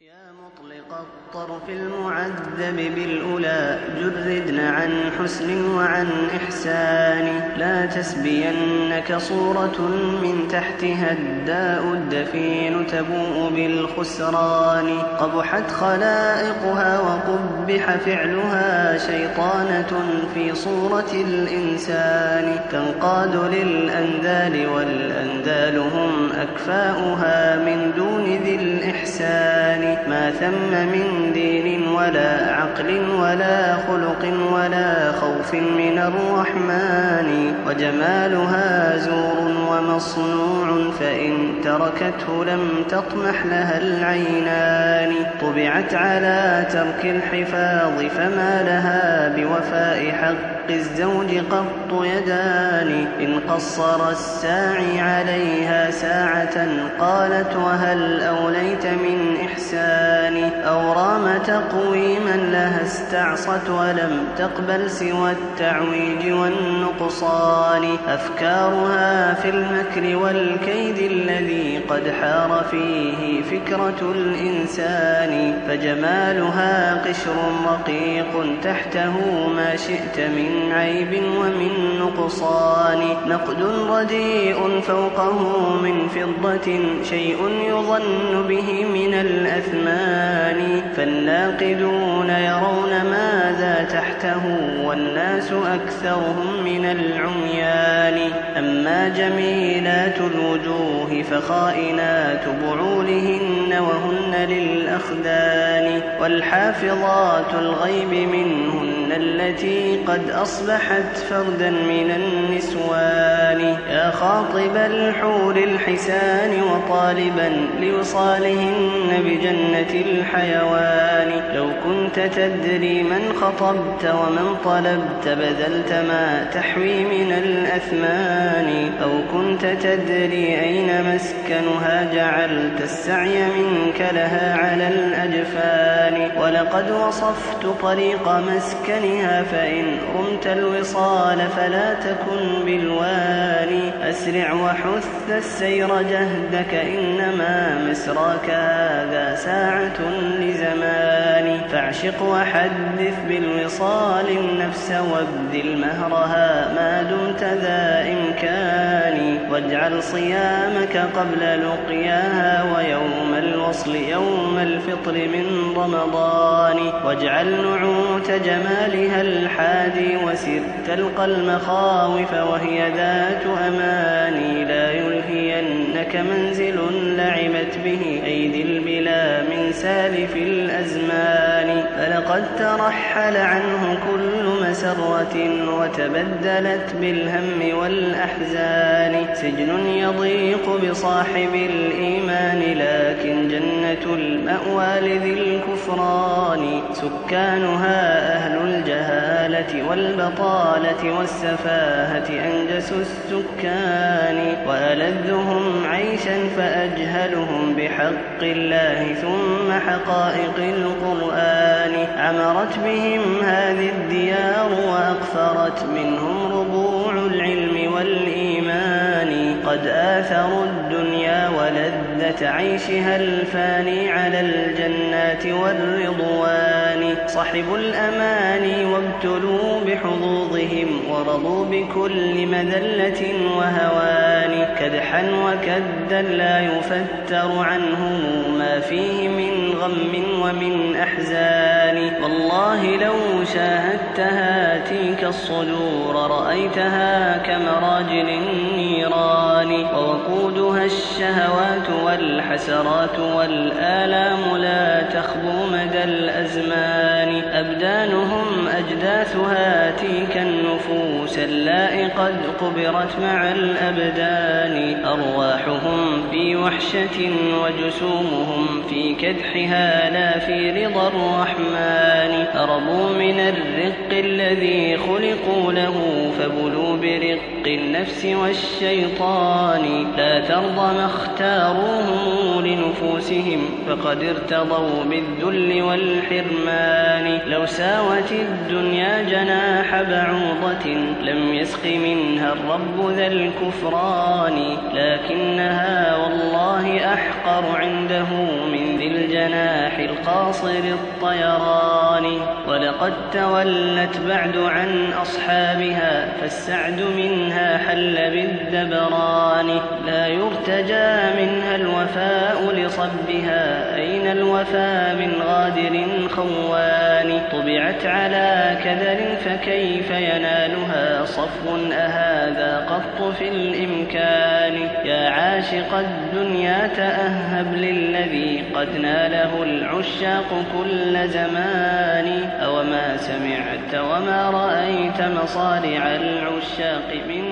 يا مطلق الطرف المعذب بالأولى جردن عن حسن وعن إحسان لا تسبينك صورة من تحتها الداء الدفين تبوء بالخسران قبحت خلائقها وقبح فعلها شيطانة في صورة الإنسان تنقاد للأندال والأندال هم أكفاؤها من دون ذي الإحسان ما ثم من دين ولا عقل ولا خلق ولا خوف من الرحمن وجمالها زور ومصنوع فإن تركته لم تطمح لها العينان طبعت على ترك الحفاظ فما لها بوفاء حق الزوج قط يدان إن قصر الساعي عليها ساعة قالت وهل أوليت من إحسان أو رام تقويما لها استعصت ولم تقبل سوى التعويج والنقصان أفكارها في المكر والكيد الذي قد حار فيه فكرة الإنسان فجمالها قشر رقيق تحته ما شئت من عيب ومن نقصان نقد رديء فوقه من فضة شيء يظن به من الأثمان فالناقدون يرون ماذا تحته والناس أكثرهم من العميان أما جميلات الوجوه فخائنات بعولهن وهن للأخدان والحافظات الغيب منهن التي قد أصبحت فردا من النسوان يا خاطب الحور الحسان وطالبا لوصالهن بجنة الحيوان لو كنت تدري من خطبت ومن طلبت بذلت ما تحوي من الأثمان أو كنت تدري أين مسكنها جعلت السعي منك لها على الأجفان ولقد وصفت طريق مسكنها فإن رمت الوصال فلا تكن بالواني أسرع وحث السير جهدك إنما مسراك هذا ساعة لزمان فاعشق وحدث بالوصال النفس وابذل مهرها ما دمت ذا إمكان واجعل صيامك قبل لقياها ويوم الوصل يوم الفطر من رمضان واجعل نعوت جمالها الحادي وسر تلقى المخاوف وهي ذات أماني لا يلهينك منزل لعبت به أيدي البلا من سالف الأزمان فلقد ترحل عنه كل مسرة وتبدلت بالهم والأحزان سجن يضيق بصاحب الإيمان لكن جنة المأوى لذي الكفران سكانها أهل الجهالة والبطالة والسفاهة أنجس السكان وألذهم عيشا فأجهلهم بحق الله ثم حقائق القرآن عمرت بهم هذه الديار وأقفرت منهم ربوع العلم والإيمان قد آثروا الدنيا ولذة عيشها الفاني على الجنات والرضوان صحبوا الأماني وابتلوا بحظوظهم ورضوا بكل مذلة وهوان كدحا وكدا لا يفتر عنهم ما فيه من غم ومن أحزان والله لو شاهدتها تلك الصدور رأيتها كمراجل النيران ووقودها الشهوات والحسرات والآلام لا تخبو مدى الأزمان أبدانهم أجداثها تلك النفوس اللائي قد قبرت مع الأبدان أرواحهم في وحشة وجسومهم في كدحها لا في رضا الرحمن هربوا من الرق الذي خلقوا له فبلوا برق النفس والشيطان لا ترضى ما اختاروه لنفوسهم فقد ارتضوا بالذل والحرمان لو ساوت الدنيا جناح بعوضة لم يسق منها الرب ذا الكفران لكنها والله أحقر عنده من ذي الجناح الرياح القاصر الطيران. ولقد تولت بعد عن أصحابها فالسعد منها حل بالدبران. لا يرتجى منها الوفاء لصبها أين الوفاء من غادر خوان. طبعت على كدر فكيف ينالها صفو أهذا قط في الإمكان. يا عاشق الدنيا تأهب للذي قد ناله العشاق كل زمان. أوما سمعت وما رأيت مصارع العشاق من